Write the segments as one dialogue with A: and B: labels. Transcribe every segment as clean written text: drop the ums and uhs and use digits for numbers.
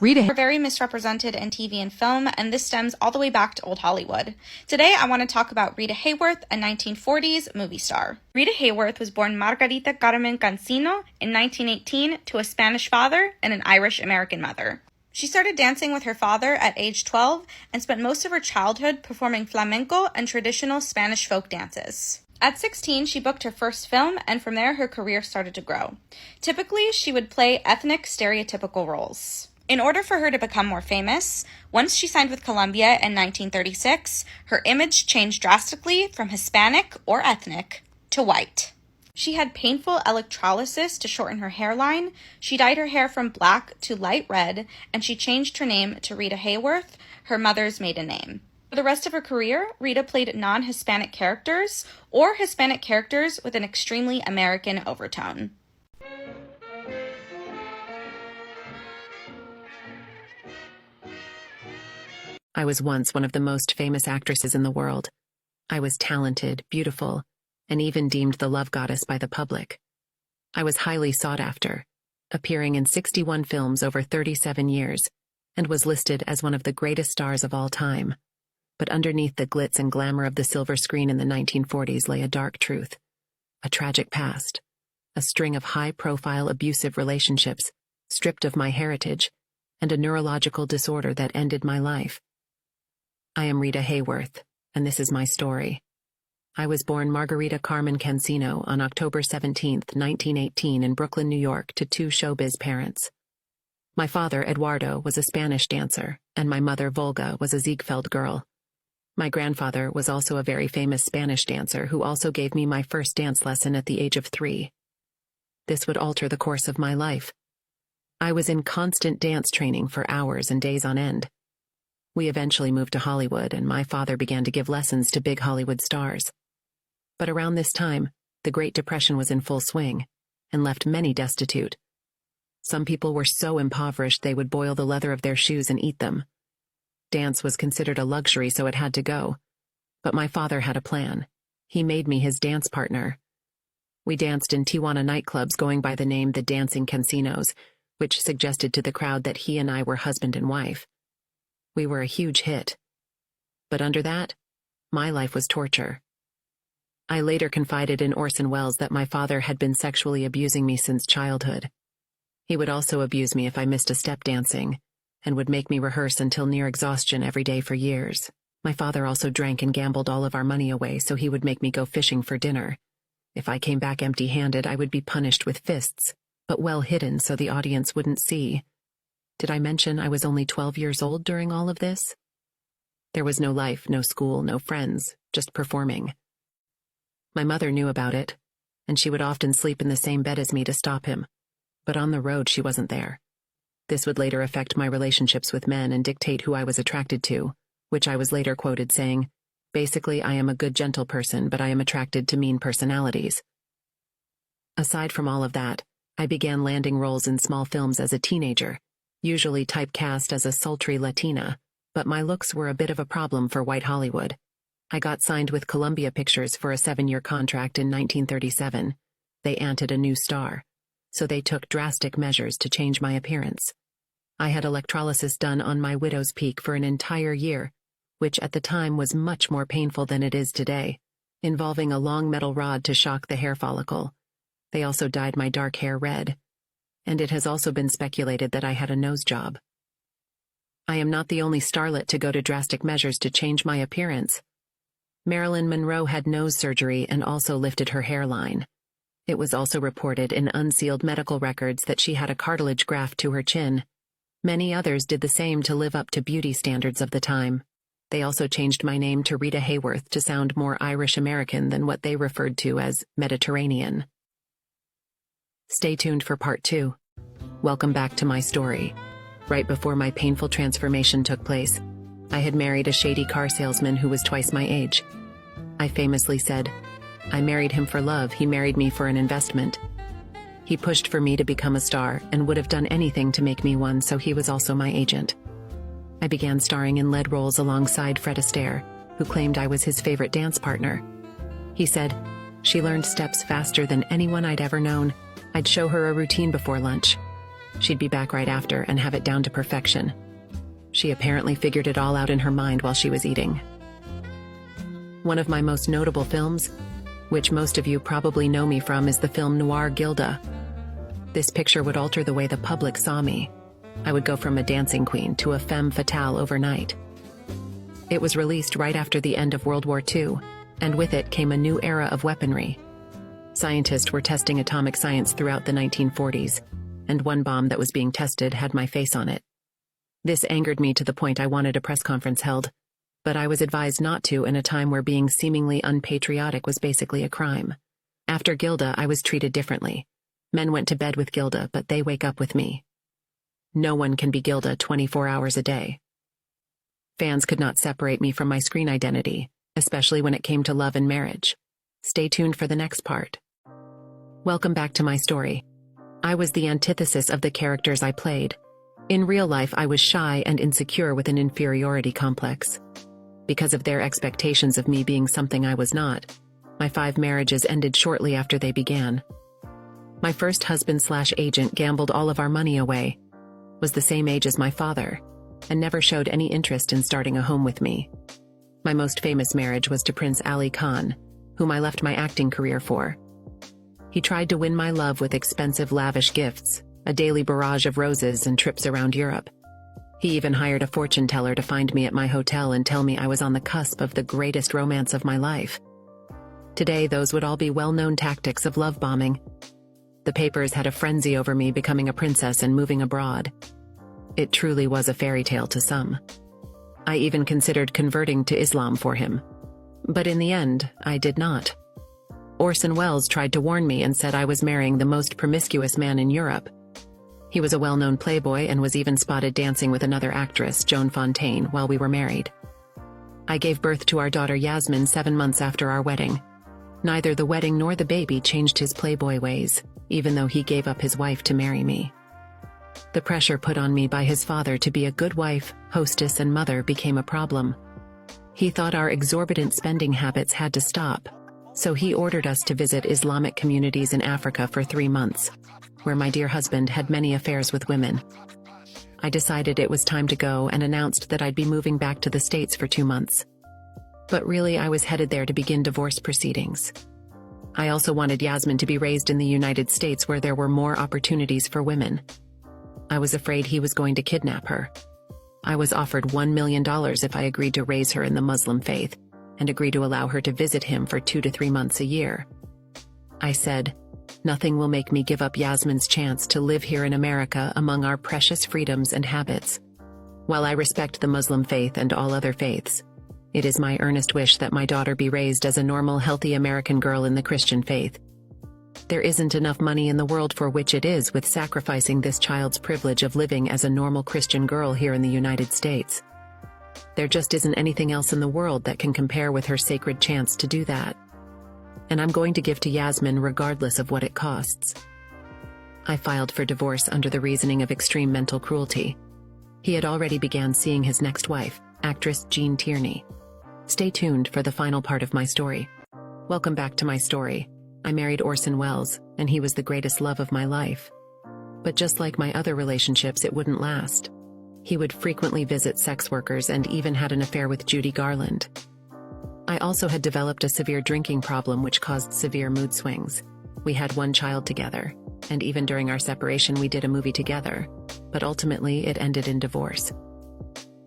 A: Rita
B: Are very misrepresented in TV and film, and this stems all the way back to old Hollywood. Today, I want to talk about Rita Hayworth, a 1940s movie star. Rita Hayworth was born Margarita Carmen Cancino in 1918 to a Spanish father and an Irish-American mother. She started dancing with her father at age 12 and spent most of her childhood performing flamenco and traditional Spanish folk dances. At 16, she booked her first film, and from there, her career started to grow. Typically, she would play ethnic stereotypical roles. In order for her to become more famous, once she signed with Columbia in 1936, her image changed drastically from Hispanic or ethnic to white. She had painful electrolysis to shorten her hairline, she dyed her hair from black to light red, and she changed her name to Rita Hayworth, her mother's maiden name. For the rest of her career, Rita played non-Hispanic characters or Hispanic characters with an extremely American overtone.
C: I was once one of the most famous actresses in the world. I was talented, beautiful, and even deemed the love goddess by the public. I was highly sought after, appearing in 61 films over 37 years, and was listed as one of the greatest stars of all time. But underneath the glitz and glamour of the silver screen in the 1940s lay a dark truth, a tragic past, a string of high-profile abusive relationships, stripped of my heritage, and a neurological disorder that ended my life. I am Rita Hayworth, and this is my story. I was born Margarita Carmen Cancino on October 17, 1918 in Brooklyn, New York, to two showbiz parents. My father, Eduardo, was a Spanish dancer, and my mother, Volga, was a Ziegfeld girl. My grandfather was also a very famous Spanish dancer who also gave me my first dance lesson at the age of 3. This would alter the course of my life. I was in constant dance training for hours and days on end. We eventually moved to Hollywood, and my father began to give lessons to big Hollywood stars. But around this time, the Great Depression was in full swing, and left many destitute. Some people were so impoverished they would boil the leather of their shoes and eat them. Dance was considered a luxury, so it had to go. But my father had a plan. He made me his dance partner. We danced in Tijuana nightclubs going by the name the Dancing Cancinos, which suggested to the crowd that he and I were husband and wife. We were a huge hit. But under that, my life was torture. I later confided in Orson Welles that my father had been sexually abusing me since childhood. He would also abuse me if I missed a step dancing, and would make me rehearse until near exhaustion every day for years. My father also drank and gambled all of our money away, so he would make me go fishing for dinner. If I came back empty-handed, I would be punished with fists, but well hidden so the audience wouldn't see. Did I mention I was only 12 years old during all of this? There was no life, no school, no friends, just performing. My mother knew about it, and she would often sleep in the same bed as me to stop him, but on the road she wasn't there. This would later affect my relationships with men and dictate who I was attracted to, which I was later quoted saying, "Basically, I am a good, gentle person, but I am attracted to mean personalities." Aside from all of that, I began landing roles in small films as a teenager, usually typecast as a sultry Latina, but my looks were a bit of a problem for white Hollywood. I got signed with Columbia Pictures for a 7-year contract in 1937. They anted a new star, so they took drastic measures to change my appearance. I had electrolysis done on my widow's peak for an entire year, which at the time was much more painful than it is today, involving a long metal rod to shock the hair follicle. They also dyed my dark hair red, and it has also been speculated that I had a nose job. I am not the only starlet to go to drastic measures to change my appearance. Marilyn Monroe had nose surgery and also lifted her hairline. It was also reported in unsealed medical records that she had a cartilage graft to her chin. Many others did the same to live up to beauty standards of the time. They also changed my name to Rita Hayworth to sound more Irish-American than what they referred to as Mediterranean. Stay tuned for part 2. Welcome back to my story. Right before my painful transformation took place, I had married a shady car salesman who was twice my age. I famously said, "I married him for love, he married me for an investment." He pushed for me to become a star and would have done anything to make me one, so he was also my agent. I began starring in lead roles alongside Fred Astaire, who claimed I was his favorite dance partner. He said, "She learned steps faster than anyone I'd ever known. I'd show her a routine before lunch." She'd be back right after and have it down to perfection. She apparently figured it all out in her mind while she was eating. One of my most notable films, which most of you probably know me from, is the film noir Gilda. This picture would alter the way the public saw me. I would go from a dancing queen to a femme fatale overnight. It was released right after the end of World War II, and with it came a new era of weaponry. Scientists were testing atomic science throughout the 1940s, and one bomb that was being tested had my face on it. This angered me to the point I wanted a press conference held, but I was advised not to in a time where being seemingly unpatriotic was basically a crime. After Gilda, I was treated differently. Men went to bed with Gilda, but they wake up with me. No one can be Gilda 24 hours a day. Fans could not separate me from my screen identity, especially when it came to love and marriage. Stay tuned for the next part. Welcome back to my story. I was the antithesis of the characters I played. In real life, I was shy and insecure with an inferiority complex. Because of their expectations of me being something I was not, my 5 marriages ended shortly after they began. My first husband/agent gambled all of our money away, was the same age as my father, and never showed any interest in starting a home with me. My most famous marriage was to Prince Ali Khan, whom I left my acting career for. He tried to win my love with expensive, lavish gifts, a daily barrage of roses, and trips around Europe. He even hired a fortune teller to find me at my hotel and tell me I was on the cusp of the greatest romance of my life. Today, those would all be well-known tactics of love bombing. The papers had a frenzy over me becoming a princess and moving abroad. It truly was a fairy tale to some. I even considered converting to Islam for him. But in the end, I did not. Orson Welles tried to warn me and said I was marrying the most promiscuous man in Europe. He was a well-known playboy and was even spotted dancing with another actress, Joan Fontaine, while we were married. I gave birth to our daughter Yasmin 7 months after our wedding. Neither the wedding nor the baby changed his playboy ways, even though he gave up his wife to marry me. The pressure put on me by his father to be a good wife, hostess, and mother became a problem. He thought our exorbitant spending habits had to stop, so he ordered us to visit Islamic communities in Africa for 3 months, where my dear husband had many affairs with women. I decided it was time to go and announced that I'd be moving back to the States for 2 months. But really, I was headed there to begin divorce proceedings. I also wanted Yasmin to be raised in the United States where there were more opportunities for women. I was afraid he was going to kidnap her. I was offered $1 million if I agreed to raise her in the Muslim faith and agree to allow her to visit him for 2 to 3 months a year. I said, nothing will make me give up Yasmin's chance to live here in America among our precious freedoms and habits. While I respect the Muslim faith and all other faiths, it is my earnest wish that my daughter be raised as a normal, healthy American girl in the Christian faith. There isn't enough money in the world for which it is with sacrificing this child's privilege of living as a normal Christian girl here in the United States. There just isn't anything else in the world that can compare with her sacred chance to do that. And I'm going to give to Yasmin regardless of what it costs. I filed for divorce under the reasoning of extreme mental cruelty. He had already began seeing his next wife, actress Jean Tierney. Stay tuned for the final part of my story. Welcome back to my story. I married Orson Welles, and he was the greatest love of my life. But just like my other relationships, it wouldn't last. He would frequently visit sex workers and even had an affair with Judy Garland. I also had developed a severe drinking problem which caused severe mood swings. We had 1 child together, and even during our separation we did a movie together, but ultimately it ended in divorce.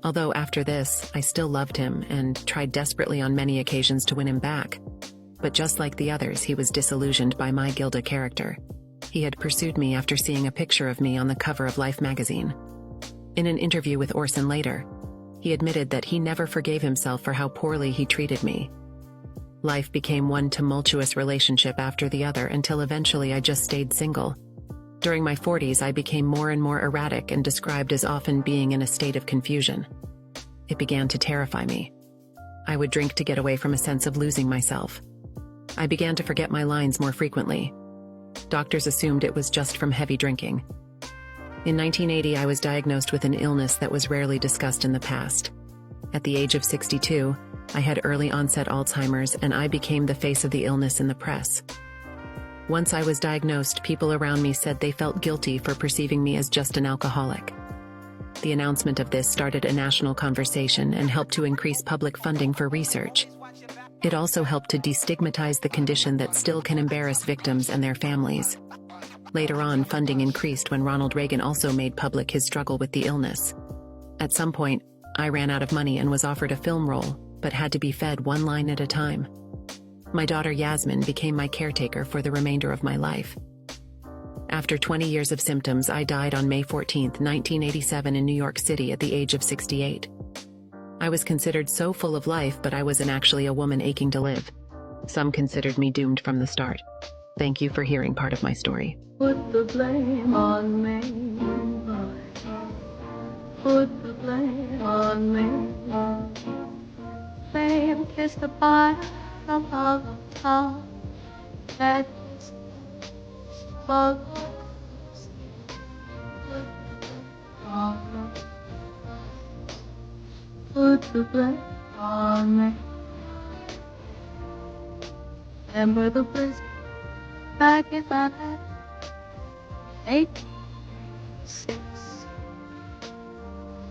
C: Although after this, I still loved him and tried desperately on many occasions to win him back. But just like the others, he was disillusioned by my Gilda character. He had pursued me after seeing a picture of me on the cover of Life magazine. In an interview with Orson later, he admitted that he never forgave himself for how poorly he treated me. Life became one tumultuous relationship after the other until eventually I just stayed single. During my 40s, I became more and more erratic and described as often being in a state of confusion. It began to terrify me. I would drink to get away from a sense of losing myself. I began to forget my lines more frequently. Doctors assumed it was just from heavy drinking. In 1980, I was diagnosed with an illness that was rarely discussed in the past. At the age of 62, I had early onset Alzheimer's, and I became the face of the illness in the press. Once I was diagnosed, people around me said they felt guilty for perceiving me as just an alcoholic. The announcement of this started a national conversation and helped to increase public funding for research. It also helped to destigmatize the condition that still can embarrass victims and their families. Later on, funding increased when Ronald Reagan also made public his struggle with the illness. At some point, I ran out of money and was offered a film role, but had to be fed one line at a time. My daughter Yasmin became my caretaker for the remainder of my life. After 20 years of symptoms, I died on May 14, 1987 in New York City at the age of 68. I was considered so full of life, but I wasn't actually a woman aching to live. Some considered me doomed from the start. Thank you for hearing part of my story.
A: Put the blame on me. Put the blame on me. Fame kissed the pie from Hollow that was put the blame on me. Remember the blizzard back in Manhattan, 8-6.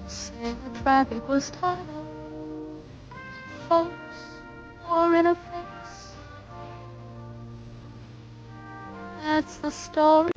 A: Saying the traffic was tight up, folks were in a fix. That's the story.